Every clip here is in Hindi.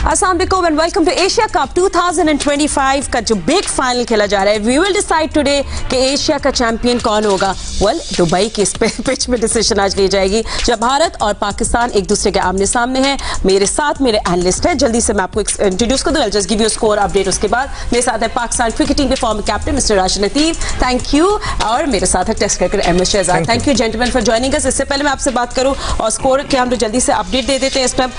अस्सलाम वालेकुम and welcome to Asia cup 2025 का जो बिग फाइनल खेला जा रहा है। वी विल डिसाइड टुडे कि एशिया का चैंपियन कौन होगा। वेल, दुबई की इस पिच में डिसीजन आज ली जाएगी जब भारत और पाकिस्तान एक दूसरे के आमने सामने हैं। मेरे साथ मेरे एनालिस्ट है, जल्दी से मैं आपको इंट्रोड्यूस कर दूं। I just give you score update. उसके बाद मेरे साथ है पाकिस्तान क्रिकेट टीम के former captain mister Rashid Latif, thank you. और मेरे साथ है test cricketer Ahmed Shehzad. Thank you gentleman for joining us. इससे पहले मैं आपसे बात करूं और स्कोर के हम जल्दी से अपडेट दे देते हैं। इस टाइम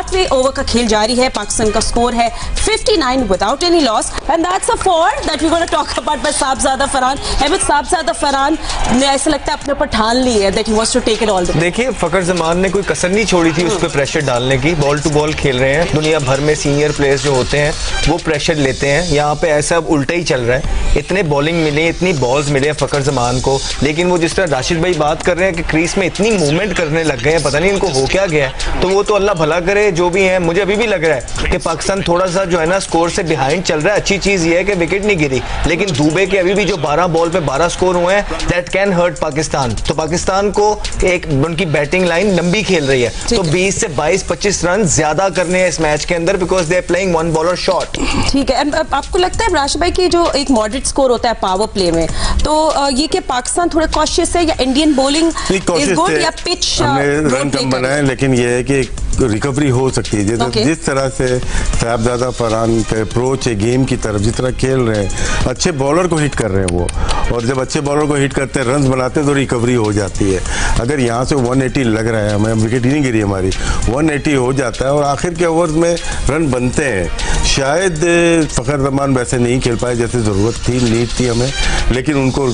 8वें ओवर का खेल जारी है। पाकिस्तान का स्कोर है 59 without any loss and that's a four that we gonna talk about by Sahibzada Farhan. Ahmed, Sahibzada Farhan ने ऐसा लगता है अपने ऊपर ठान ली है that he wants to take it all the. देखिए, फखर जमान ने कोई कसर नहीं छोड़ी थी उस पर प्रेशर डालने की। बॉल टू बॉल खेल रहे हैं। दुनिया भर में सीनियर प्लेयर्स जो होते हैं वो प्रेशर लेते हैं। यहाँ पे ऐसा अब उल्टा ही चल रहा है। इतने बॉलिंग मिले, इतनी बॉल्स मिले फखर जमान को, लेकिन वो जिस तरह राशिद भाई बात कर रहे हैं कि क्रीज में इतनी मूवमेंट करने लग गए हैं, पता नहीं इनको हो क्या गया है। तो वो तो अल्लाह भला करे जो भी है। मुझे अभी भी लग रहा है कि पाकिस्तान थोड़ा सा जो है ना स्कोर से बिहाइंड चल रहा है। अच्छी चीज ये है कि विकेट नहीं गिरी, लेकिन दुबे के अभी भी जो 12 बॉल पे 12 स्कोर हुए हैं दैट कैन हर्ट पाकिस्तान। तो पाकिस्तान को एक उनकी बैटिंग लाइन लंबी खेल रही है, तो 20 से 22-25 रन ज्यादा करने हैं इस मैच के अंदर because they are playing one bowler short. ठीक है। आपको लगता है राशिद भाई की जो एक मॉडरेट स्कोर होता है पावर प्ले में, तो ये कि पाकिस्तान थोड़े कॉशियस है या इंडियन बॉलिंग इज गुड या पिच रन कम बनाए, लेकिन ये है कि रिकवरी हो सकती है। जैसे जिस तरह से साहबजादा फरहान का अप्रोच है गेम की तरफ, जिस तरह खेल रहे हैं, अच्छे बॉलर को हिट कर रहे हैं वो, और जब अच्छे बॉलर को हिट करते हैं, रन बनाते हैं, तो रिकवरी हो जाती है। अगर यहाँ से 180 लग रहा है, हमें विकेट ही नहीं गिरी हमारी, 180 हो जाता है और आखिर के ओवर्स में रन बनते हैं। शायद फखर जमान वैसे नहीं खेल पाए जैसे ज़रूरत थी, नीड थी हमें, लेकिन उनको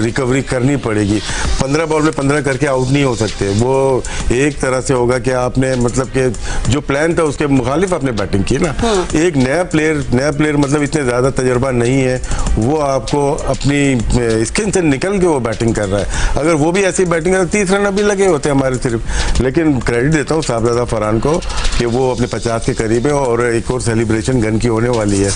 रिकवरी करनी पड़ेगी। 15 बॉल में 15 करके आउट नहीं हो सकते। वो एक तरह से होगा कि आपने मतलब कि जो प्लान था उसके मुखालिफ आपने बैटिंग की ना। एक नया प्लेयर मतलब इतने ज़्यादा तजर्बा नहीं है, वो आपको अपनी स्किन से निकल के वो बैटिंग कर रहा है। अगर वो भी ऐसी बैटिंग कर 30 रन अभी लगे होते हमारे सिर्फ। लेकिन क्रेडिट देता हूँ साहबजादा फरहान को कि वो अपने 50 के करीब है और एक और सेलिब्रेशन गन की होने वाली है।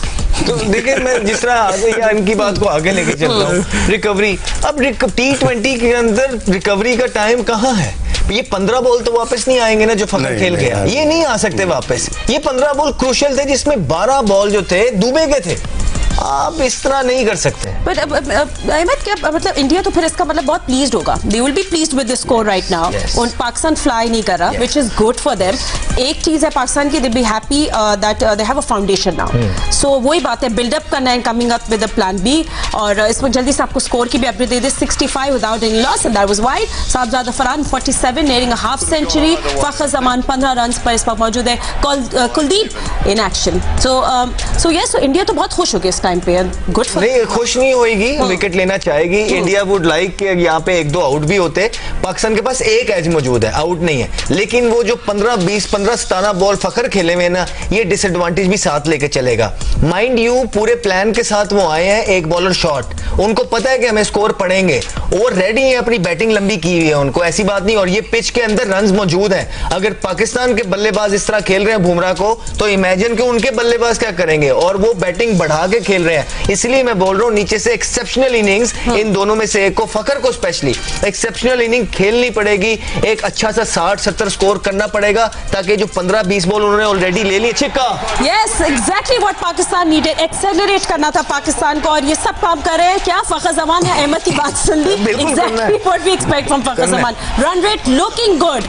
तो देखिए, मैं जिस तरह आगे या इनकी बात को आगे लेके चल रहा हूँ, रिकवरी अब T20 के अंदर रिकवरी का टाइम कहाँ है? ये 15 बॉल तो वापस नहीं आएंगे ना जो फखर खेल गया, ये नहीं आ सकते वापस। ये 15 बॉल क्रूशियल थे जिसमें 12 बॉल जो थे दुबे के थे। आप इस तरह नहीं कर सकते। बट अहमद, क्या मतलब इंडिया तो फिर इसका मतलब बहुत प्लीज्ड होगा। They will be pleased with the score right now. और पाकिस्तान फ्लाई नहीं कर रहा, which is good for them. एक चीज है पाकिस्तान की, they be happy that they have a foundation now. So वही बात है, बिल्डअप करना है, coming up with a plan B. और इस वक्त जल्दी से आपको स्कोर की भी अपडेट दे दे। 65 without any loss and that was wide. Sahibzada Farhan 47 nearing a half century. Fakhar Zaman 15 run पर इस वक्त मौजूद है। Kuldeep in action. So yes, India तो बहुत खुश हो गई टाइम पे। गुड नहीं, खुश नहीं होएगी, विकेट लेना चाहेगी। इंडिया वुड लाइक कि यहाँ पे 1-2 आउट भी होते। पाकिस्तान के पास एक एज मौजूद है, आउट नहीं है, लेकिन वो जो 15, 20, 15, 17 बॉल फखर खेले हुए ना, ये डिसएडवांटेज भी साथ लेके चलेगा। माइंड यू, पूरे प्लान के साथ वो आए हैं, एक बॉलर शॉट। उनको पता है कि हमें स्कोर पड़ेंगे, वो रेडी है, अपनी बैटिंग लंबी की हुई है, उनको ऐसी बात नहीं। और ये पिच के अंदर रन्स मौजूद हैं। अगर पाकिस्तान के बल्लेबाज इस तरह खेल रहे हैं बुमराह को, तो इमेजिन कि उनके बल्लेबाज क्या करेंगे। और वो बैटिंग बढ़ा के खेल रहे हैं, इसलिए मैं बोल रहा हूं नीचे से एक्सेप्शनल इनिंग्स इन दोनों में से एक को, फखर को स्पेशली एक्सेप्शनल इनिंग खेलनी पड़ेगी। एक अच्छा सा 60-70 स्कोर करना पड़ेगा ताकि जो 15-20 बॉल उन्होंने ऑलरेडी ले लिए। छिक्का। Yes, exactly what Pakistan needed. Accelerate करना था पाकिस्तान को, और ये सब काम कर रहे हैं। क्या फखर जमान है? अहमद की बात सुन ली। Exactly what we expect from Fakhar Zaman. Run rate looking good.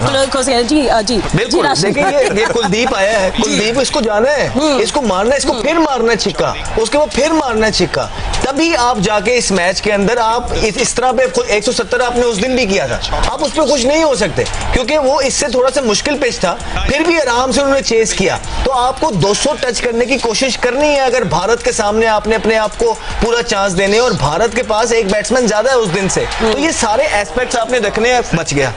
जी बिल्कुल। देखिए, ये कुलदीप आया है। कुलदीप, इसको जाना है, इसको मारना है, इसको फिर मारना है छिक्का, उसके बाद फिर मारना है छिक्का। तभी आप जाके इस मैच के अंदर आप इस तरह पे 170 आपने उस दिन भी किया था, आप उस पर खुश नहीं हो सकते क्योंकि वो इससे थोड़ा सा मुश्किल पिच था। फिर भी आराम से उन्होंने चेस किया। तो आपको 200 टच करने की कोशिश करनी है अगर भारत के सामने आपने अपने आप को पूरा चांस देने। और भारत के पास एक बैट्समैन ज्यादा है उस दिन से, तो ये सारे एस्पेक्ट्स आपने रखने हैं। बच गया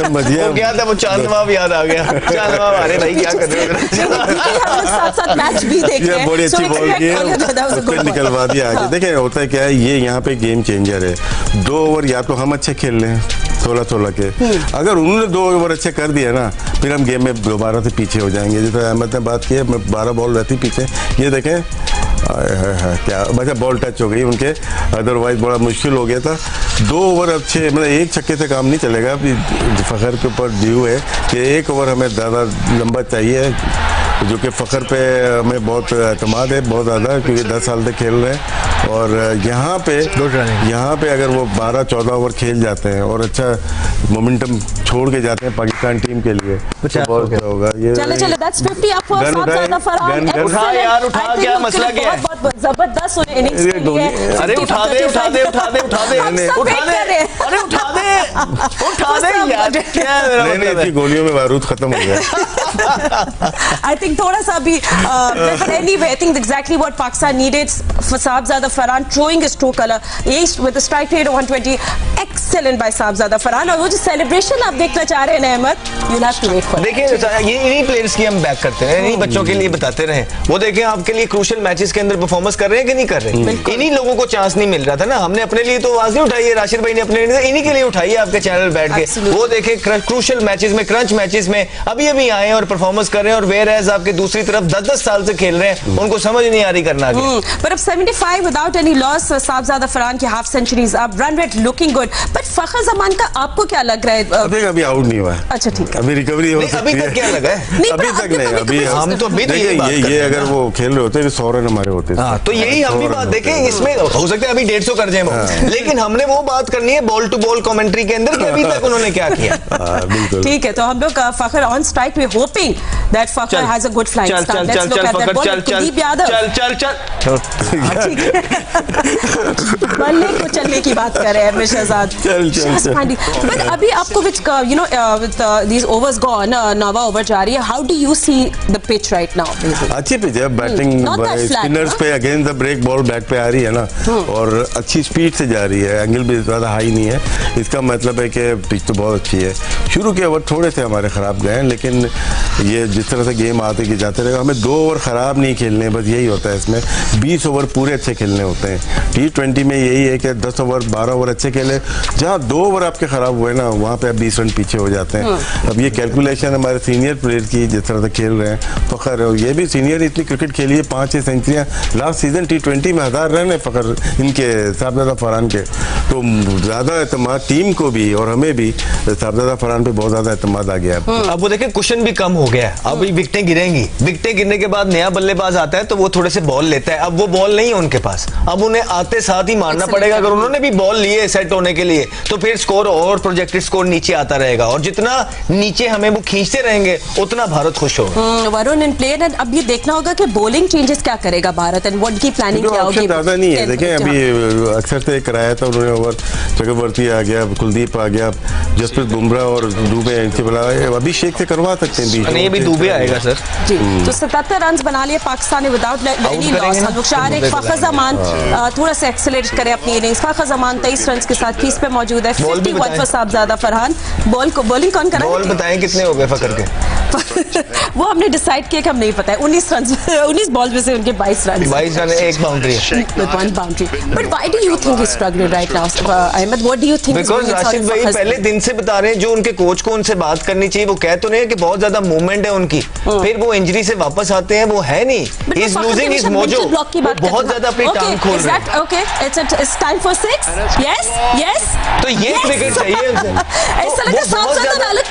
वो क्या था, वो चांद नवाब याद आ गया। चांद नवाब, अरे भाई क्या कर रहे हो? साथ मैच भी देखते हैं। बड़ी अच्छी बॉल की है, निकलवा दिया आगे। देखिए होता है क्या है, ये यहाँ पे गेम चेंजर है। 2 ओवर या तो हम अच्छे खेल लें 16-16 के, अगर उन्होंने 2 ओवर अच्छे कर दिया ना, फिर हम गेम में दोबारा से पीछे हो जाएंगे। जैसे अहमद ने बात की है, 12 बॉल रहती पीछे। ये देखें क्या बचा, बॉल टच हो गई उनके, अदरवाइज बड़ा मुश्किल हो गया था। 2 ओवर अच्छे, मतलब एक छक्के से काम नहीं चलेगा। फ़खर के ऊपर ड्यू है कि 1 ओवर हमें ज़्यादा लंबा चाहिए, जो कि फ़खर पे हमें बहुत एतमाद है, बहुत ज़्यादा, क्योंकि 10 साल से खेल रहे हैं। और यहाँ पे अगर वो 12-14 ओवर खेल जाते हैं और अच्छा मोमेंटम छोड़ के जाते हैं पाकिस्तान टीम के लिए, तो बहुत अच्छा होगा। ये चले that's 50 up for साबज़ादा फरहान। उठा यार, उठा, क्या मसला क्या है? बहुत जबरदस्त इनिंग्स खेली है। अरे उठा दे यार, क्या नहीं, इसकी गोलियों में बारूद खत्म हो गया। I think थोड़ा सा भी but anyway, I think exactly what Pakistan needed for साबज़ादा Farhan, throwing a stroke color ace with a strike rate of 120, excellent by साबज़ादा Farhan. और वो जो सेलिब्रेशन आप देखना चाह रहे हैं Ahmad, you'll have to wait for it। देखिए ये इन्हीं प्लेयर्स की हम बैक करते हैं, इन्हीं बच्चों के लिए बताते रहे। वो देखें आपके लिए क्रूशियल मैचेस के अंदर परफॉर्मेंस कर रहे हैं कि नहीं कर रहे। इन्हीं लोगों को चांस नहीं मिल रहा था ना। हमने अपने लिए तो आवाज नहीं उठाई है, राशिद भाई ने अपने लिए, इन्हीं के लिए उठाई है आपके चैनल बैठ के। वो देखें क्रूशियल मैचेस में, क्रंच मैचेस में अभी आए और परफॉर्मेंस कर रहे हैं, और वेयर एज आपके दूसरी तरफ 10-10 साल से खेल रहे हैं, उनको समझ नहीं आ रही करना आगे। पर अब 75 without any loss, Sahibzada Farhan की हाफ सेंचुरीज, अब run rate looking good. But Fakhar Zaman का आपको क्या लग रहा है? अभी आउट नहीं हुआ है। अच्छा ठीक है, अभी रिकवरी हो सकती है। अभी तक क्या लगा है? अभी तक नहीं, अभी हम तो अभी ये अगर वो खेल रहे होते 100 रन हमारे होते। हाँ, तो यही हम भी बात देखें, इसमें हो सकता है अभी 150 कर जाए वो, लेकिन हमने वो बात करनी है बॉल टू बॉल कमेंट्री के अंदर कि अभी तक उन्होंने क्या किया। बिल्कुल ठीक है, तो हम लोग Fakhar on strike, we hoping that Fakhar has a good flying start. Let's look at that ball, Kuldeep Yadav. ठीक है, बल्ले को चलने की बात कर रहे हैं शहजाद। बट अभी आपको which you know these overs gone, नवा ओवर जा रही है, how do you see the pitch right now? अच्छी पिच है, बैटिंग स्पिनर्स पे against the break ball bat पे आ रही है ना, और अच्छी स्पीड से जा रही है, एंगल भी ज़्यादा हाई नहीं है। इसका मतलब है कि पिच तो बहुत अच्छी है। शुरू के ओवर थोड़े से हमारे ख़राब गए हैं, लेकिन ये जिस तरह से गेम आते कि जाते रहेगा, हमें 2 ओवर ख़राब नहीं खेलने, बस यही होता है इसमें। 20 ओवर पूरे अच्छे खेलने होते हैं। T20 में यही है कि 10 ओवर 12 ओवर अच्छे खेले, जहाँ 2 ओवर आपके ख़राब हुए ना, वहाँ पे आप 20 रन पीछे हो जाते हैं। अब ये कैलकुलेशन हमारे सीनियर प्लेयर की, जिस तरह से खेल रहे हैं फ़खर, और ये भी सीनियर इतनी क्रिकेट खेली है, 5-6 सेंचुरियाँ लास्ट सीजन T20 में 1000 रन है फ़खर इनके, साबज़ादा फरहान के। तो ज़्यादा एतमाद टीम को भी और हमें भी साबज़ादा फरहान पे बहुत ज़्यादा एतमाद आ गया। अब वो देखें कुशन भी कम हो गया है, अब विकेटें गिरेंगी, विकेटें गिरने के बाद नया बल्लेबाज आता है तो वो थोड़े से बॉल लेता है। अब वो बॉल नहीं है उनके पास, अब उन्हें आते साथ ही मारना पड़ेगा। अगर उन्होंने भी बॉल लिए सेट होने के लिए, तो फिर स्कोर और प्रोजेक्टेड स्कोर नीचे आता रहेगा, और जितना नीचे हमें वो खींचते रहेंगे उतना भारत खुश होगा। वरुण इन प्लेयर, अब ये देखना होगा कि बॉलिंग चेंजेस क्या करेगा भारत, एंड व्हाट की प्लानिंग क्या होगी। ज्यादा नहीं है, देखें अभी अक्सर से कराया था उन्होंने ओवर, चक्रवर्ती आ गया, कुलदीप आ गया, जसप्रीत बुमराह और दुबे, इनसे बुला अभिषेक से करवा सकते हैं। नहीं, अभी दुबे आएगा सर जी। तो 77 रन बना लिए पाकिस्तान ने विदाउट एनी लॉस। हम लोग चाह रहे हैं फ़खर ज़मान थोड़ा सा एक्सेलरेट करे अपनी इनिंग्स। फ़खर ज़मान 23 रन के साथ क्रीज पे मौजूद है। 51 फॉर साबज़ादा फरहान। बॉलिंग कौन कर रहा है? बॉल बताएं कितने हो गए फ़खर के? वो हमने डिसाइड किया कि हम नहीं पता है। 19 बॉल में से उनके 22 रन, 1 बाउंड्री है, with 1 boundary. But why do you think he's struggling right now, Ahmed? What do you think? Because Rashid भाई पहले दिन से बता रहे हैं, जो उनके कोच को उनसे बात करनी चाहिए, वो कह तो नहीं है कि बहुत ज्यादा मूवमेंट है उनकी, फिर वो इंजरी से वापस आते हैं, वो है नहीं, he's losing his mojo, बहुत ज्यादा अपनी टांग खोल रहे हैं। Okay, it's time for 6. Yes. तो ये क्रिकेट चाहिए उनसे। ऐसा लगा साबज़ादा अलग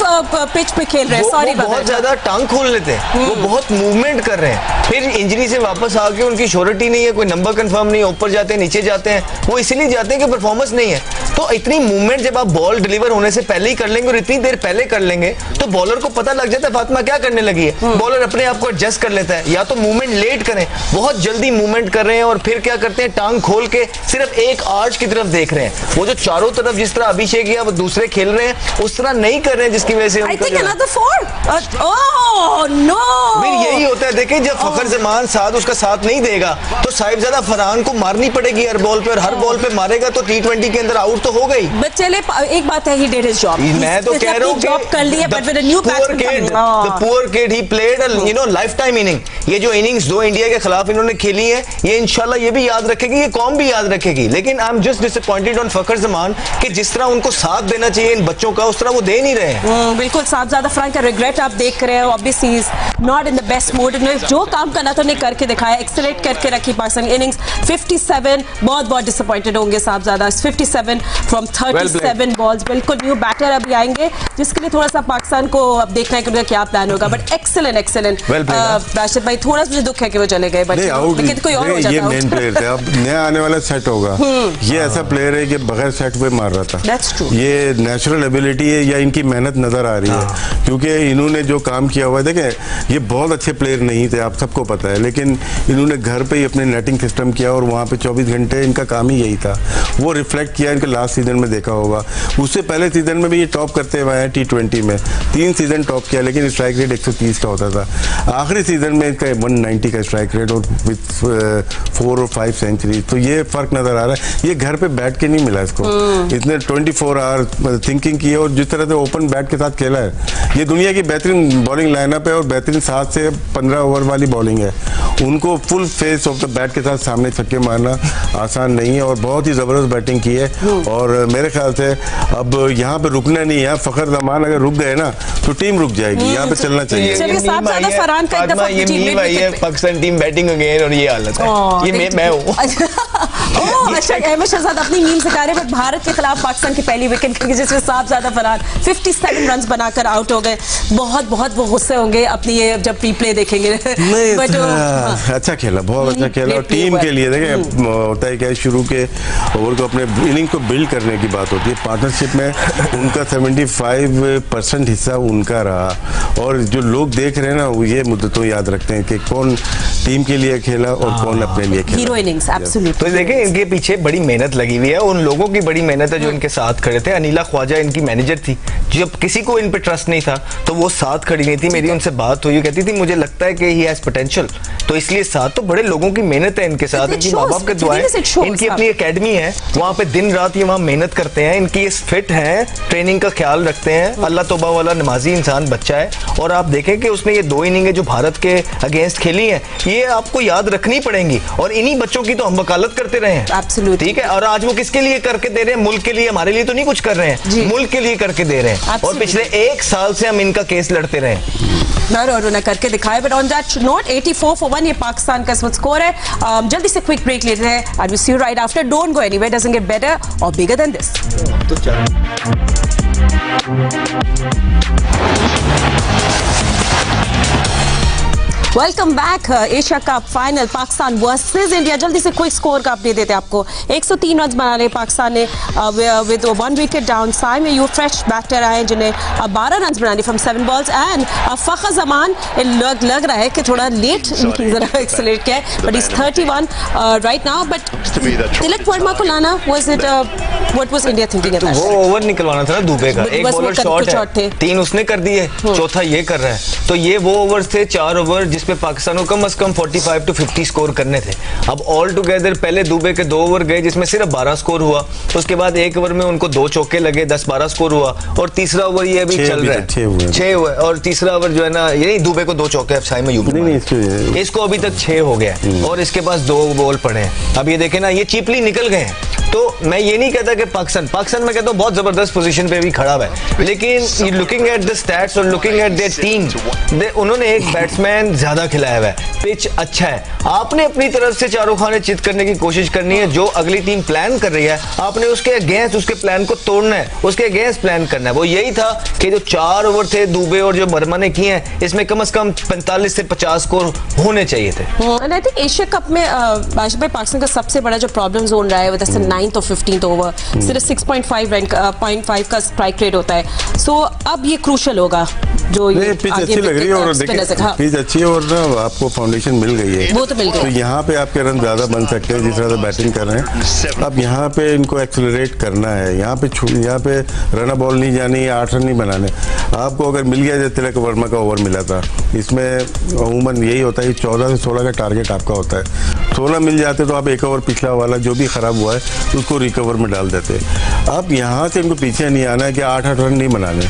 पिच पे खेल रहे हैं। सॉरी, बहुत ज्यादा टांग खोल लेते हैं, वो बहुत मूवमेंट कर रहे हैं, फिर इंजरी से वापस आके उनकी श्योरिटी नहीं है, कोई नंबर कंफर्म नहीं, ऊपर जाते हैं नीचे जाते हैं, वो इसीलिए जाते हैं कि परफॉर्मेंस नहीं है। तो इतनी मूवमेंट जब आप बॉल डिलीवर होने से पहले ही कर लेंगे और इतनी देर पहले कर लेंगे, तो बॉलर को पता लग जाता है फातिमा क्या करने लगी है। बॉलर अपने आप को एडजस्ट कर लेता है, या तो मूवमेंट लेट करें, बहुत जल्दी मूवमेंट कर रहे हैं, और फिर क्या करते हैं, टांग खोल के सिर्फ एक आर्च की तरफ देख रहे हैं। वो जो चारों तरफ जिस तरह अभिषेक या वो दूसरे खेल रहे हैं, उस तरह नहीं कर रहे हैं, जिसकी वजह से फिर यही होता है। देखिए, जब फ़खर ज़मान साथ उसका साथ नहीं देगा, तो साहिबजादा फरहान को मारनी पड़ेगी हर बॉल पे, और हर बॉल पे मारेगा तो T20 के अंदर आउट तो हो गई। बट चले एक बात है, he did his job. मैं तो कह रहा हूँ जॉब कर ली है, but with a new batsman coming. the poor kid he played a lifetime inning. ये जो इनिंग्स दो इंडिया के खिलाफ इन्होंने खेली है, ये इंशाल्लाह ये भी याद रखेगी, ये कौम भी याद रखेगी। लेकिन I am just disappointed on Fakhar Zaman कि जिस तरह उनको साथ देना चाहिए इन बच्चों का, उस तरह वो दे नहीं रहे हैं। बिल्कुल साहबजादा फरहान का रिग्रेट आप देख रहे हो। Obviously he is not in the best mood. जो काम करना था उन्हें करके दिखाया, एक्सेलेंट करके रखी पाकिस्तान इनिंग्स। 57 बहुत डिसअपॉइंटेड होंगे साहबजादा। 57 फ्रॉम 37 बॉल्स। बिल्कुल न्यू बैटर अभी आएंगे, जिसके लिए थोड़ा सा पाकिस्तान को अब देखना है कि उनका क्या प्लान होगा। बट एक्सेलेंट राशिद भाई, थोड़ा सा मुझे दुख है कि वो चले गए, बट लेकिन कोई और हो जाता। ये मेन प्लेयर थे, अब नया आने वाला सेट होगा। ये ऐसा प्लेयर है कि बगैर सेट पे मार रहा था। That's true. ये नेचुरल एबिलिटी है या इनकी मेहनत नजर आ रही है, क्योंकि इन्होंने जो काम किया हुआ है, देखें ये बहुत अच्छे प्लेयर नहीं थे, आप सबको पता है, लेकिन इन्होंने घर पे ही अपने नेटिंग सिस्टम किया और वहाँ पे 24 घंटे इनका काम ही यही था। वो रिफ्लेक्ट किया इनके लास्ट सीजन में, देखा होगा। उससे पहले सीजन में भी ये टॉप करते हुए हैं T20 में, 3 सीजन टॉप किया, लेकिन स्ट्राइक रेट 130 का होता था। आखिरी सीजन में इसका 190 का स्ट्राइक रेट और विद 4 और 5 सेंचुरी। तो ये फर्क नजर आ रहा है। ये घर पे बैठ के नहीं मिला इसको, इसने 24 आवर थिंकिंग की है और जिस तरह से ओपन बैट के साथ खेला है, ये दुनिया की बेहतरीन बॉलिंग लाइनअप है और बेहतरीन 7 से 15 ओवर वाली बॉलिंग है। उनको full face of the bat के साथ सामने छक्के मारना आसान नहीं है और बहुत ही जबरदस्त बैटिंग की है। और मेरे ख्याल से अब यहाँ पे रुकना नहीं है। फखर जमान अगर रुक गए ना तो टीम रुक जाएगी, यहाँ पे चलना चाहिए। पाकिस्तान टीम बैटिंग अगेन और ये हालत है, ये मैं हूँ। अच्छा, अहमद शहजाद अपनी नींद सिखा रहे, बट भारत के खिलाफ पाकिस्तान की पहली विकेट जिसमें साहबजादा फरहान 57 रन बनाकर आउट हो गए। बहुत वो गुस्से होंगे अपनी ये जब रिप्ले देखेंगे। बट अच्छा खेला, बहुत अच्छा खेला। और टीम के लिए देखें होता है क्या, शुरू के ओवर को अपने इनिंग को बिल्ड करने की बात होती है। पार्टनरशिप में उनका 75% हिस्सा उनका रहा और जो लोग देख रहे हैं ना, वो ये मुद्दतों याद रखते हैं कि कौन टीम के लिए खेला और कौन अपने लिए खेला। Hero innings absolutely. तो देखें इनके पीछे बड़ी मेहनत लगी हुई है, उन लोगों की बड़ी मेहनत है जो इनके साथ खड़े थे। अनिला ख्वाजा इनकी मैनेजर थी, जब किसी को इन पे ट्रस्ट नहीं था तो वो साथ खड़ी नहीं थी। मेरी उनसे बात हुई, कहती थी मुझे लगता है कि ही हैज पोटेंशियल, तो इसलिए साथ। तो बड़े लोगों की मेहनत है इनके साथ, इनकी माँ बाप के दुआएं, इनकी अपनी एकेडमी है, वहाँ पे दिन रात ये वहाँ मेहनत करते हैं। इनकी फिट है, ट्रेनिंग का ख्याल रखते हैं। अल्लाह तौबा वाला नमाजी इंसान बच्चा है। और आप देखें कि उसने ये 2 इनिंगें जो भारत के अगेंस्ट खेली हैं, ये आपको याद रखनी पड़ेंगी और इन्हीं बच्चों की तो हम वकालत करते रहे हैं। एब्सोल्युटली। ठीक है, और आज वो किसके लिए करके दे रहे हैं? मुल्क के लिए, हमारे लिए तो नहीं कुछ कर रहे हैं, मुल्क के लिए करके दे रहे हैं। और पिछले 1 साल से हम इनका केस लड़ते रहे और उन्होंने करके दिखाया। But on that note 84 for 1 ये पाकिस्तान का स्कोर है। जल्दी से क्विक ब्रेक लेते हैं। I will see you right after. Don't go anywhere, doesn't get better और बिगर देन दिस। तो welcome back. Asia cup final Pakistan versus India. जल्दी से क्विक स्कोर का अपडेट देते हैं आपको। 103 रन बना रहे पाकिस्तान ने विद 1 विकेट डाउन। साइम में यू फ्रेश बैटर आए जिन्हें 12 रन बनाने from 7 balls. And Fakhar Zaman लग रहा है कि थोड़ा लेट एक्सेलरेट किया है, but is 31 right now. But Tilak Varma को लाना was it what was India thinking at that? वो ओवर निकलवाना था ना दुबे का, एक बॉलर शॉट है, 3 उसने कर दिए, चौथा ये कर रहा है। तो ये वो ओवर्स थे, 4 ओवर जिसपे पाकिस्तान को कम से कम 45 to 50 स्कोर करने थे। अब ऑल टुगेदर पहले दुबे के 2 ओवर गए जिसमें सिर्फ 12 स्कोर हुआ, उसके बाद 1 ओवर में उनको 2 चौके लगे, 10-12 स्कोर हुआ। और तीसरा ओवर ये अभी चल रहा है 6 हुए और तीसरा ओवर जो है ना, ये दुबे को 2 चौके साइम में इसको अभी तक 6 हो गया और इसके पास 2 बॉल पड़े हैं। अब ये देखे ना, ये चीपली निकल गए हैं। तो मैं ये नहीं कहता कि पाकिस्तान में कहता हूँ बहुत जबरदस्त पोजीशन पे भी खड़ा है, लेकिन लुकिंग एट द स्टैट्स और लुकिंग एट देयर टीम, उन्होंने एक बैट्समैन ज्यादा खिलाया हुआ है, पिच अच्छा है। आपने अपनी तरफ से चारों खाने चित करने की कोशिश करनी है। जो अगली टीम प्लान कर रही है, आपने उसके अगेंस्ट उसके प्लान को तोड़ना है, उसके अगेंस्ट प्लान करना है। वो यही था कि जो 4 ओवर थे दुबे और जो वर्मा ने किए हैं, इसमें कम से कम 45 से 50 स्कोर होने चाहिए थे। And I think Asia cup में पाकिस्तान का सबसे बड़ा जो प्रॉब्लम जोन रहा है वो 9th और 15th ओवर, सिर्फ 6.5 का स्ट्राइक रेट होता है। सो अब ये क्रूशल होगा जो ये पिच आगे अच्छी लग रही है और spinners देखिए हाँ, पिच अच्छी है और ना आपको फाउंडेशन मिल गई है, वो तो मिल गई। तो यहाँ पे आपके रन ज्यादा बन सकते हैं जिस तरह से बैटिंग कर रहे हैं। अब यहाँ पे इनको एक्सेलरेट करना है, यहाँ पे रन बॉल नहीं जानी है, 8 रन नहीं बनाने। आपको अगर मिल गया जैसे तिलक वर्मा का ओवर मिला था, इसमें अमूमन यही होता है कि 14 से 16 का टारगेट आपका होता है। 16 मिल जाते तो आप एक ओवर पिछला वाला जो भी खराब हुआ है तो उसको रिकवर में डाल देते। अब यहाँ से इनको पीछे नहीं आना है कि 8-8 रन नहीं बनाने,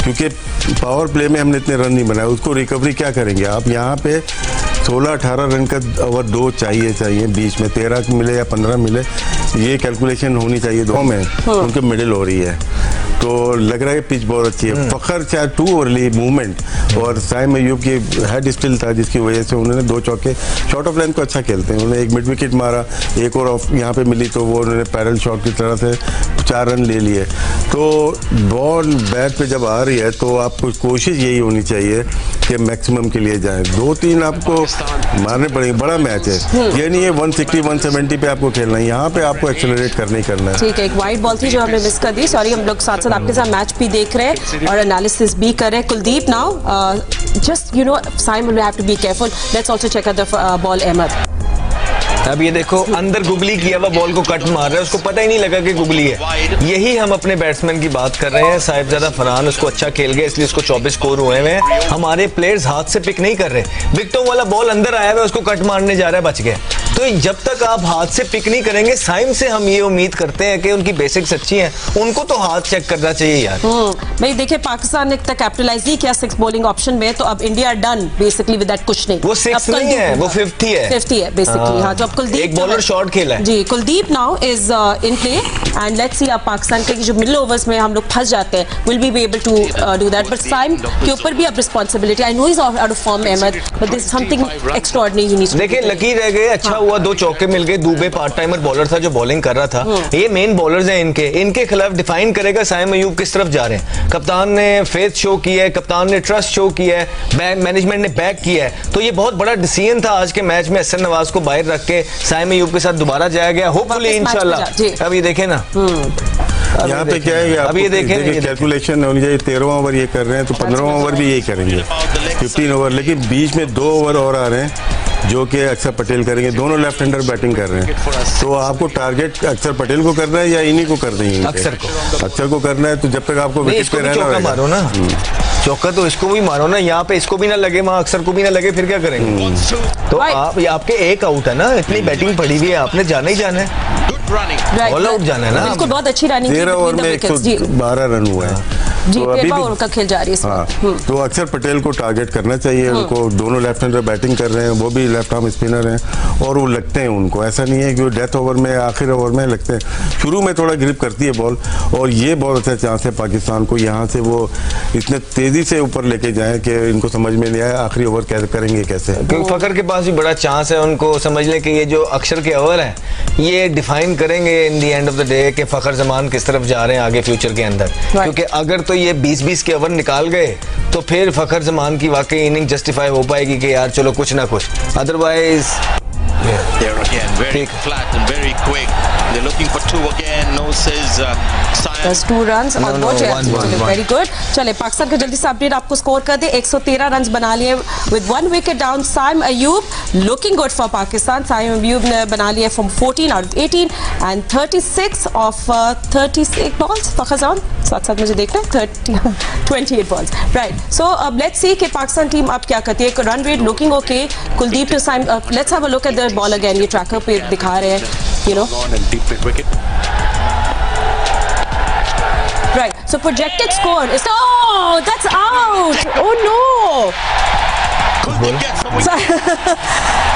क्योंकि पावर प्ले में हमने इतने रन नहीं बनाए, उसको रिकवरी क्या करेंगे आप। यहाँ पे 16-18 रन का ओवर 2 चाहिए बीच में 13 मिले या 15 मिले, ये कैलकुलेशन होनी चाहिए दो में, उनके मिडिल हो रही है। तो लग रहा है पिच बहुत अच्छी है। फखर चाहे टू अर्ली मूवमेंट और साइम अयूब की हेड स्टिल था जिसकी वजह से उन्होंने 2 चौके शॉर्ट ऑफ लेंथ को अच्छा खेलते हैं। उन्होंने एक मिड विकेट मारा, एक और ऑफ यहाँ पे मिली तो वो उन्होंने पैरल शॉट की तरह से 4 रन ले लिए। तो बॉल बैट पे जब आ रही है तो आपको कोशिश यही होनी चाहिए कि मैक्सिमम के लिए जाए। 2-3 आपको मारने पड़ेंगे, बड़ा मैच है, ये नहीं है 160-170 पे आपको खेलना है, यहाँ पे आपको एक्सेलरेट करना ही करना है। ठीक है, एक वाइड बॉल थी जो हमने मिस कर दी, सॉरी। हम लोग साथ साथ आपके साथ मैच भी देख रहे हैं और एनालिसिस भी कर रहे हैं। Kuldeep, now just you know Simon will have to be careful, let's also check out the ball. Ahmed, अब ये देखो अंदर गुगली किया हुआ बॉल को कट मार रहा है, उसको पता ही नहीं लगा कि गुगली है। यही हम अपने बैट्समैन की बात कर रहे हैं। साहिबजादा फरहान उसको अच्छा खेल गया इसलिए उसको 24 स्कोर हुए हैं। हमारे प्लेयर्स हाथ से पिक नहीं कर रहे, विकेटों वाला बॉल अंदर आया हुआ उसको कट मारने जा रहा है, बच गया। तो जब तक आप हाथ से पिक नहीं करेंगे, साइम से हम ये उम्मीद करते हैं कि उनकी बेसिक्स अच्छी हैं, उनको तो हाथ चेक करना चाहिए यार। भाई देखिए पाकिस्तान ने तक कैपिटलाइज नहीं किया 6 बॉलिंग ऑप्शन में, तो अब India done basically with that कुछ नहीं। वो 6 नहीं है, वो 50 है, 50 है बेसिकली। हाँ, तो अब कुलदीप एक बॉलर शॉट खेला है जी। Kuldeep now is in play and let's see अब पाकिस्तान के जो मिडिल ओवर्स में हम लोग फंस जाते हैं, will be able to do that. But Saim के ऊपर भी अब responsibility, I know is out of form Ahmed, but this something extraordinary ही नीड्स। देखिए लकी रह गए, अच्छा हुआ 2 चौके मिल गए। दुबे पार्ट टाइमर बॉलर था जो बॉलिंग कर रहा था, ये मेन बॉलर्स हैं इनके खिलाफ डिफाइन करेगा साइम अयूब किस तरफ जा रहे हैं। कप्तान ने फेथ शो किया है, कप्तान ने ट्रस्ट शो किया है, मैनेजमेंट ने बैक किया है, तो ये बहुत बड़ा डिसीजन था आज के मैच में हसन नवाज को बाहर रख के साइम अयूब के साथ दोबारा जाया गया, होपफुली इंशाल्लाह। अब ये देखें ना, यहाँ पे क्या है, अब ये देखें कैलकुलेशन होनी चाहिए। 13वां ओवर ये कर रहे हैं तो 15वां ओवर भी यही करेंगे, 15 ओवर, लेकिन बीच में 2 ओवर और आ रहे हैं जो कि अक्षर पटेल करेंगे। दोनों लेफ्ट हैंडर बैटिंग कर रहे हैं, तो आपको टारगेट अक्षर पटेल को करना है या इन्हीं को कर देंगे? अक्षर को करना है, तो जब तक आपको विकेट पे रहना मारो ना, चौका तो इसको भी मारो ना, यहाँ पे इसको भी ना लगे, वहाँ अक्षर को भी ना लगे, फिर क्या करेंगे? तो आप आपके एक आउट है ना, इतनी बैटिंग पड़ी हुई है, आपने जाना ही जाना है, ऑल आउट जाना है ना। बिल्कुल, बहुत अच्छी रनिंग 13 ओवर में 112 रन हुए हैं जी, तो अभी उनका खेल जारी है। हाँ, तो अक्षर पटेल को टारगेट करना चाहिए उनको। दोनों लेफ्ट हैंडर बैटिंग कर रहे हैं, वो भी लेफ्ट आर्म स्पिनर हैं और वो लगते हैं उनको, ऐसा नहीं है कि वो डेथ ओवर में आखिर ओवर में लगते हैं। शुरू में थोड़ा ग्रिप करती है बॉल, और ये बहुत अच्छा चांस है पाकिस्तान को यहाँ से वो इतने तेजी से ऊपर लेके जाएं कि इनको समझ में नहीं आया आखिरी ओवर कैसे करेंगे कैसे। क्योंकि फखर के पास भी बड़ा चांस है, उनको समझ लें कि ये जो अक्षर के ओवर है ये डिफाइन करेंगे in the end of the day कि फखर जमान किस तरफ जा रहे हैं आगे फ्यूचर के अंदर। क्योंकि अगर तो ये 20-20 के ओवर निकाल गए तो फिर फखर जमान की वाकई इनिंग जस्टिफाई हो पाएगी कि यार चलो कुछ ना कुछ, otherwise There again, very flat and very quick. They're looking for 2 again. No says That's 2 runs on board. Very good. चले पाकिस्तान का जल्दी से अपडेट आपको स्कोर कर दे। 113 रन बना लिए with 1 wicket down. Saim Ayub looking good for Pakistan. Saim Ayub ने बना लिए from 14 out of 18 and 36 of 36 balls. फखर जमान साथ साथ मुझे देखना है 28 balls. Right. So let's see कि पाकिस्तान टीम अब क्या करती है। Run rate looking okay. Kuldeep to Saim. Let's have a look at the ball again. ये ट्रैकर पे दिखा रहे हैं, you know. Right. So projected score is that's out. Oh no.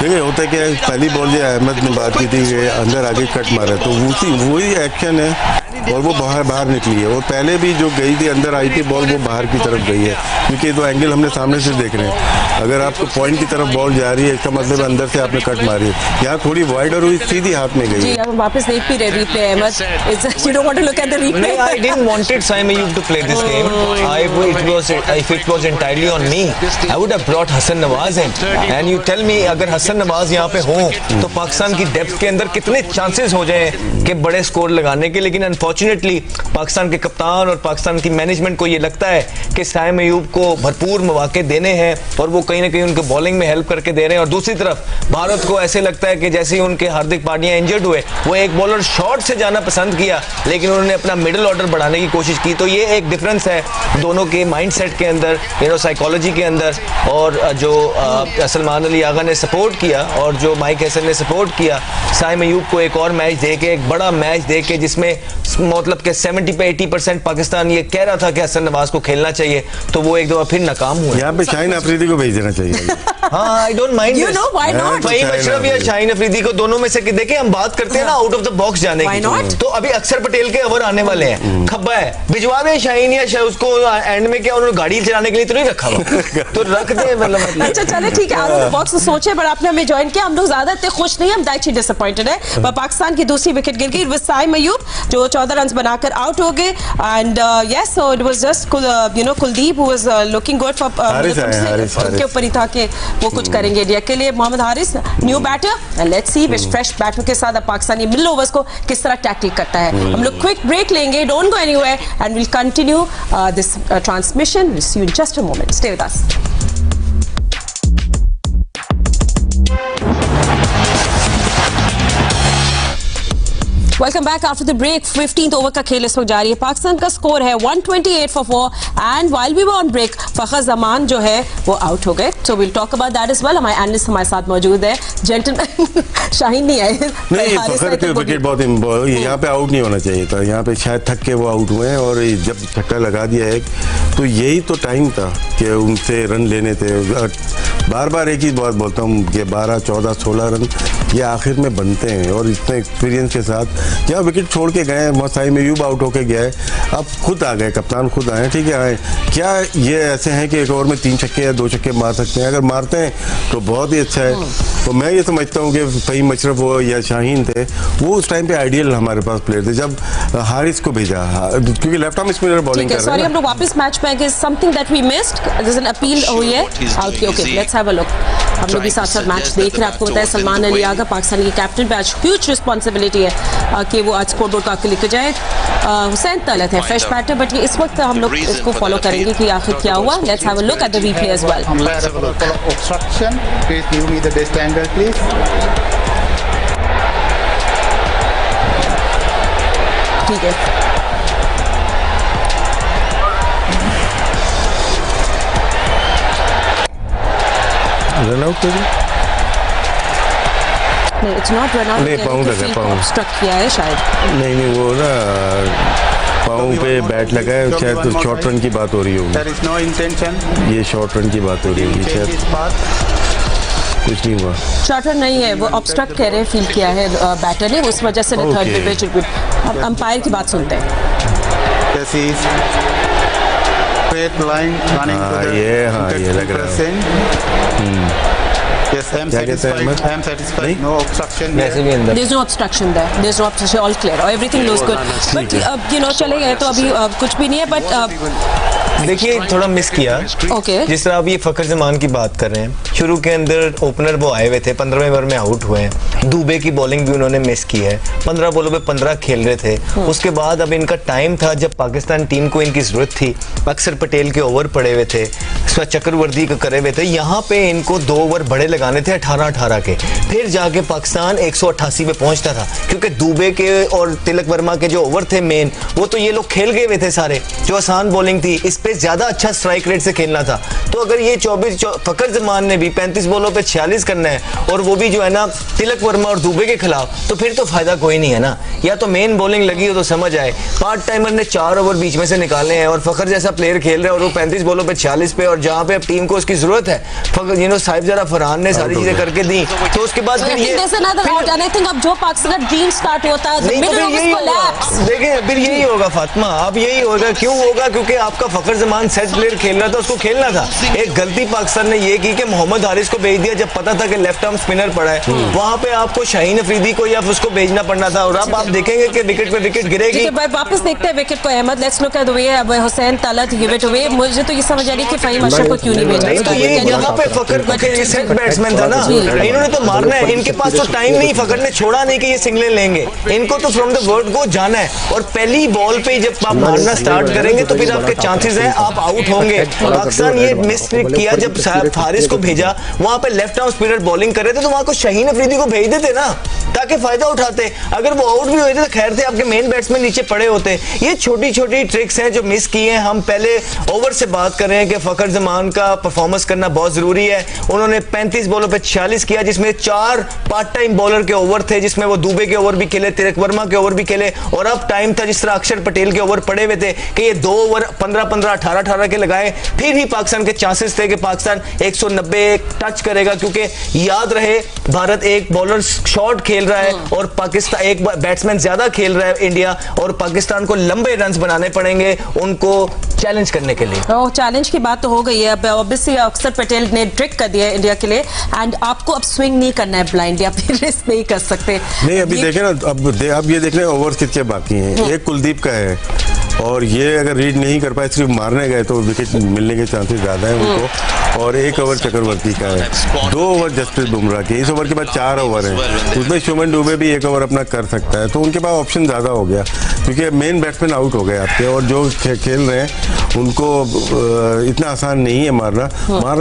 देखिए होता है क्या, पहली बॉल जो अहमद ने बात की थी कि अंदर आगे कट मारा, तो वही एक्शन है और वो बाहर निकली है। वो पहले भी जो गई थी अंदर आई थी बॉल, वो बाहर की तरफ गई है, क्योंकि तो एंगल हमने सामने से देख रहे हैं। अगर आपको पॉइंट की तरफ बॉल जा रही है इसका मतलब अंदर से आपने कट मारी है। यहाँ थोड़ी वाइड और हुई, सीधी हाथ में गई। जी हम वापस देख भी रहे replay Ahmed. You don't want to look at the replay. I didn't wanted Saim Ayoub to play this game. If it was entirely on me, I would have brought Hassan Nawaz in. And you tell me अगर हसन नवाज यहाँ पे हों तो पाकिस्तान की डेप्थ के अंदर कितने चांसेस हो जाए कि बड़े स्कोर लगाने के, लेकिन अनफॉर्चुनेटली पाकिस्तान के कप्तान और पाकिस्तान की मैनेजमेंट को ये लगता है कि साइम अयूब को भरपूर मौके देने हैं और वो कहीं ना कहीं उनको बॉलिंग में हेल्प करके दे रहे हैं। और दूसरी तरफ भारत को ऐसे लगता है कि जैसे ही उनके हार्दिक पांड्या इंजर्ड हुए, वो एक बॉलर शॉर्ट से जाना पसंद किया, लेकिन उन्होंने अपना मिडिल ऑर्डर बढ़ाने की कोशिश की। तो ये एक डिफरेंस है दोनों के माइंडसेट के अंदर, साइकोलॉजी के अंदर। और जो सलमान अली आगा ने सपोर्ट किया और जो माइक हैसन ने सपोर्ट किया साइम अयूब को एक और मैच दे के, एक बड़ा मैच दे के, जिसमें मतलब के 70 पे 80% पाकिस्तान ये कह रहा था कि हसन नवाज को खेलना चाहिए, तो वो एक दफा फिर नाकाम हुआ। यहाँ पे शाहीन अफरीदी को भेज देना चाहिए। हाँ, I don't mind, You know, why not? Faheem Ashraf या शाहीन अफरीदी को, दोनों में से देखिए हम बात करते हैं ना आउट ऑफ द बॉक्स जाने Why की, not? तो अभी अक्षर पटेल के ओवर आने वाले हैं, खब्बा है, भिजवा दे शाहीन या उसको एंड में, क्या उन्होंने गाड़ी चलाने के लिए तो नहीं रखा हुआ, तो रख दे मतलब। अच्छा चले ठीक है, आउट ऑफ द बॉक्स सोचे, पर आपने हमें ज्वाइन किया, हम लोग ज्यादा इतने खुश नहीं, हम दाइची डिसअपॉइंटेड है। पर पाकिस्तान की दूसरी विकेट गिर गई विद साइम अयूब, जो 14 रन बनाकर आउट हो गए। And yes, so it was just Kuldeep who was looking good for, उनके ऊपर ही था कि वो कुछ करेंगे इंडिया के लिए। Mohammad Haris new batter, and let's see which fresh batter के साथ अब पाकिस्तानी मिडिल ओवर्स को किस तरह टैकल करता है। हम लोग क्विक ब्रेक लेंगे, don't go anywhere and will continue this transmission. Will see you in just a moment, stay with us. Welcome back after the break. 15th over का खेल इस वक्त जारी है। पाकिस्तान का स्कोर है 128 for 4 and while we were on break Fakhar Zaman जो है वो आउट हो गए। So will talk about that as well. हमारे एनालिस्ट हमारे साथ मौजूद है, जेंटलमैन शाहीन नहीं आए। नहीं, फखर के विकेट बहुत यहाँ पे आउट नहीं होना चाहिए था, यहाँ पे शायद थक के वो आउट हुए हैं और जब छक्का लगा दिया है तो यही तो टाइम था कि उनसे रन लेने थे। बार बार एक ही बात बोलता हूँ कि 12, 14, 16 रन ये आखिर में बनते हैं और इतने एक्सपीरियंस के साथ यहाँ विकेट छोड़ के गए, साइम अयूब आउट होके गया है, अब खुद आ गए, कप्तान खुद आए, ठीक है आए, क्या ये ऐसे हैं कि एक ओवर में 3 छक्के या 2 छक्के मार सकते हैं? अगर मारते हैं तो बहुत ही अच्छा है। तो मैं ये समझता हूँ कि फहीम अशरफ हो या शाहीन थे, वो उस टाइम पे आइडियल हमारे पास प्लेयर थे जब हारिस को भेजा, क्योंकि लेफ्ट आर्म स्पिनर बॉलिंग कर रहे हैं। सॉरी, हम लोग वापस मैच में आएंगे। Something that we missed, there is an appeal हुई है आउट की। Okay, let's have a look. हम लोग भी साथ साथ मैच देख रहे हैं। आपको बताया सलमान अली आगा पाकिस्तान के कैप्टन पे आज ह्यूज रिस्पॉन्सिबिलिटी है कि वो आज स्कोर बोर्ड का आके लेकर जाए। हुसैन तलत है फ्रेश बैटर, बट इस वक्त हम लोग इसको फॉलो करेंगे कि आखिर क्या हुआ। Let's have a look at the replay as well. Obstruction, please give me the best angle, please. ठीक है, रन आउट कर दिया? नहीं, इट्स नॉट रन आउट। नहीं, पाँव लगा, पाँव ऑब्स्ट्रक्ट किया है शायद। नहीं, वो ना पाँव पे बैट लगा है, शायद तो शॉर्ट रन की बात हो रही होगी। There is no intention. ये शॉर्ट रन की बात हो रही होगी, शायद This path. कुछ नहीं हुआ। शॉर्ट रन नहीं है, वो ऑब्स्ट्रक्ट कह रहे हैं, फील किया है बैटर ने, उस वजह से थर्ड पे विच अब अंपायर की बात सुनते हैं। This is straight line running to the ये लग रहा है। Yes, I am satisfied. I am satisfied. No obstruction. वैसे भी अंदर There's no obstruction there. There's no obstruction. All clear. Or everything looks good. But चले गए तो अभी कुछ भी नहीं है. But देखिए थोड़ा मिस किया। okay. जिस तरह आप ये फखर जमान की बात कर रहे हैं, शुरू के अंदर ओपनर वो आए हुए थे, 15वें ओवर में आउट हुए हैं। दुबे की बॉलिंग भी उन्होंने मिस की है, 15 बॉलों पे 15 खेल रहे थे। उसके बाद अब इनका टाइम था जब पाकिस्तान टीम को इनकी जरूरत थी। अक्षर पटेल के ओवर पड़े हुए थे, चक्रवर्ती को करे हुए थे, यहाँ पे इनको 2 ओवर बड़े लगाने थे 18-18 के, फिर जाके पाकिस्तान 188 पे पहुंचता था, क्योंकि दुबे के और तिलक वर्मा के जो ओवर थे मेन, वो तो ये लोग खेल गए हुए थे सारे, जो आसान बॉलिंग थी, इस पे ज्यादा अच्छा स्ट्राइक रेट से खेलना था। तो अगर ये 24 फखर जमान ने भी 35 बॉलों पे 46 करना है, और वो भी जो है ना तिलक वर्मा और दुबे के खिलाफ, तो फिर तो फायदा कोई नहीं है ना। या तो मेन बॉलिंग लगी हो तो समझ आए, पार्ट टाइमर ने 4 ओवर बीच में से निकाले हैं और फखर जैसा प्लेयर खेल रहा है और वो 35 बॉलों पे 46 पे, और जहाँ पे अब टीम को उसकी जरूरत है, फखर साहिबजादा फरहान ने सारी चीजें करके दी, तो उसके बाद फिर ये अब जो पाकिस्तान ड्रीम स्टार्ट होता है, देखिए फिर यही होगा फातिमा, अब यही होगा। क्यों होगा? क्योंकि आपका फखर जमान सेट प्लेयर खेल रहा था, उसको खेलना था। एक गलती पाकिस्तान ने ये की कि मोहम्मद हारिस को भेज दिया जब पता था कि लेफ्ट आर्म स्पिनर पड़ा है, वहां पे आपको शाहीन अफरीदी को या उसको भेजना पड़ना था, और अब आप देखेंगे कि विकेट पे विकेट गिरेगी। वापस देखते हैं विकेट को Ahmed. Let's look at the way अब Hussain Talat give it away. मुझे तो ये समझ आ रही है कि फहीम अशरफ को क्यों नहीं भेजा। तो ये यहाँ पे फखर को सेट बैट्समैन बैट्समैन था ना, इन्होंने तो मारना है, इनके पास तो टाइम नहीं, फखर ने छोड़ा नहीं कि ये सिंगलें लेंगे, इनको तो फ्रॉम द वर्ड गो जाना है, और पहली बॉल पे जब आप मारना स्टार्ट करेंगे तो फिर आपके चांसेस हैं आप आउट होंगे। पाकिस्तान ये मिस किया जब हारिस को भेजा, वहां पे लेफ्ट आर्म स्पिनर बॉलिंग कर रहे थे, तो वहां को शाहीन अफरीदी को भेज देते ना ताकि फायदा उठाते, अगर वो आउट भी हुए थे तो खैर थे, आपके मेन बैट्समैन नीचे पड़े होते। ये छोटी छोटी ट्रिक्स हैं जो मिस किए हैं। हम पहले ओवर से बात कर रहे हैं कि फखर जमान का परफॉर्मेंस करना बहुत जरूरी है, उन्होंने 35 बॉलों पे 46 किया, जिसमें 4 पार्ट टाइम बॉलर के ओवर थे, जिसमें वो दुबे के ओवर भी खेले, तिलक वर्मा के ओवर भी खेले, और अब टाइम था जिस तरह अक्षर पटेल के ओवर पड़े हुए थे कि ये 2 ओवर 15-15 18-18 के लगाए, फिर ही पाकिस्तान के चांसेस थे कि पाकिस्तान 190 टच करेगा, क्योंकि याद रहे भारत एक बॉलर शॉर्ट खेल रहा है और पाकिस्तान एक बैट्समैन ज्यादा खेल रहा है इंडिया, और पाकिस्तान को लंबे रन्स बनाने पड़ेंगे उनको चैलेंज करने के लिए। चैलेंज की बात तो हो गई है, अब ऑब्वियसली अक्षर पटेल ने ट्रिक कर दिया है इंडिया के लिए, एंड आपको अब स्विंग नहीं करना है ब्लाइंड, या फिर रिस्क नहीं कर सकते। नहीं अभी देखें ना, अब ये देख रहे हैं ओवर्स कितने बाकी हैं, एक कुलदीप का है, और ये अगर रीड नहीं कर पाए, सिर्फ मारने गए तो विकेट मिलने के चांसेस ज़्यादा हैं उनको, और 1 ओवर चक्रवर्ती का है, 2 ओवर जसप्रीत बुमराह के, इस ओवर के बाद 4 ओवर हैं, उसमें शुभमन दुबे भी 1 ओवर अपना कर सकता है, तो उनके पास ऑप्शन ज़्यादा हो गया, क्योंकि मेन बैट्समैन आउट हो गए आपके, और जो खेल रहे हैं उनको इतना आसान नहीं है मारना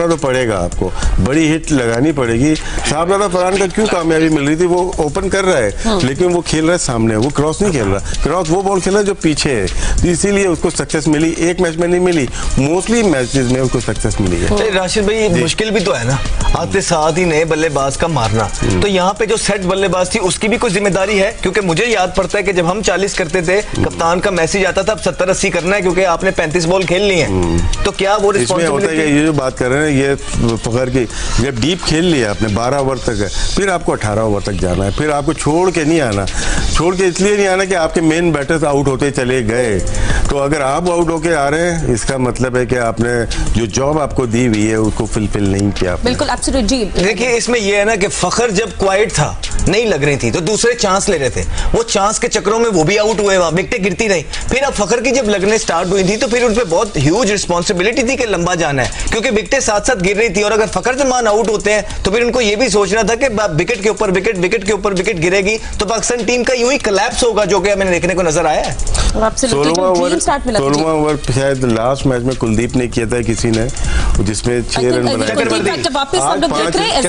तो पड़ेगा आपको, बड़ी हिट लगानी पड़ेगी। शाहजादा फरहान का क्यों कामयाबी मिल रही थी, वो ओपन कर रहा है लेकिन वो खेल रहा है सामने, वो क्रॉस नहीं खेल रहा, क्रॉस वो बॉल खेल रहा है जो पीछे है, इसीलिए उसको सक्सेस मिली, एक मैच में नहीं मिली, मोस्टली मैचेस में उसको सक्सेस मिली है। राशिद भाई मुश्किल भी तो है ना, आपके साथ ही नए बल्लेबाज का मारना, तो यहाँ पे जो सेट बल्लेबाज थी उसकी भी कोई जिम्मेदारी है, क्योंकि मुझे याद पड़ता है कि जब हम 40 करते थे कप्तान का मैसेज आता था अब 70-80 करना है, क्योंकि आपने 35 बॉल खेल ली है, तो क्या वो रिस्पॉन्सिबिलिटी होता है? ये जो बात कर रहे हैं ये फखर की, जब डीप खेल लिया आपने 12 ओवर तक है, फिर आपको 18 ओवर तक जाना है, फिर आपको छोड़ के नहीं आना, छोड़ के इसलिए नहीं आना कि आपके मेन बैटर्स आउट होते चले गए, तो अगर आप आउट होके आ रहे हैं इसका मतलब है कि आपने जो जॉब आपको दी हुई है उसको फुलफिल नहीं किया। बिल्कुल एब्सोल्यूट जी। देखिए इसमें यह है ना कि फखर जब क्वाइट था, नहीं लग रही थी, तो दूसरे चांस ले रहे थे, वो चांस के चक्रों में वो भी आउट हुए, वहां विकेटें गिरती रही, फिर अब फखर की जब लगने स्टार्ट हुई थी तो फिर उन पे बहुत ह्यूज रिस्पॉन्सिबिलिटी थी कि लंबा जाना है, क्योंकि विकेटें साथ साथ गिर रही थी, और अगर फखर जमान आउट होते हैं तो फिर उनको ये भी सोचना था कि विकेट के ऊपर विकेट, विकेट के ऊपर विकेट गिरेगी तो पाकिस्तान टीम का यूं ही कोलैप्स होगा, जो कि हमें देखने को नजर आया है। 16वां ओवर शायद लास्ट मैच में कुलदीप ने किया था किसी ने, जिसमें 6 रन बनाए। वापस हम लोग देख रहे हैं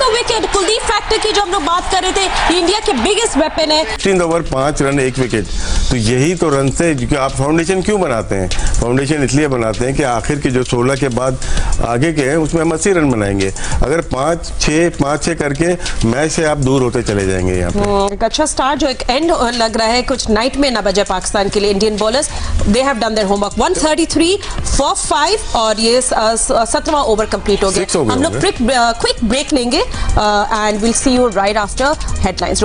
विकेट कुलदीप फैक्टर की जो हम लोग बात कर रहे थे, इंडिया के बिगेस्ट वेपन है। 3 ओवर 5 रन 1 विकेट, तो यही तो रन से, क्योंकि आप फाउंडेशन क्यों बनाते हैं, फाउंडेशन इसलिए बनाते हैं कि आखिर के जो 16 के बाद आगे के हैं उसमें हम 80 रन बनाएंगे, अगर 5-6 करके मैच से आप दूर होते चले जाएंगे। यहाँ पे एक अच्छा स्टार्ट जो एक एंड लग रहा है, कुछ नाइट में ना बजे पाकिस्तान के लिए। Indian bowlers they have done their homework, 133 for 5 और ये 17वां ओवर कंप्लीट हो गया। हम लोग क्विक ब्रेक लेंगे and will see you right after headlines.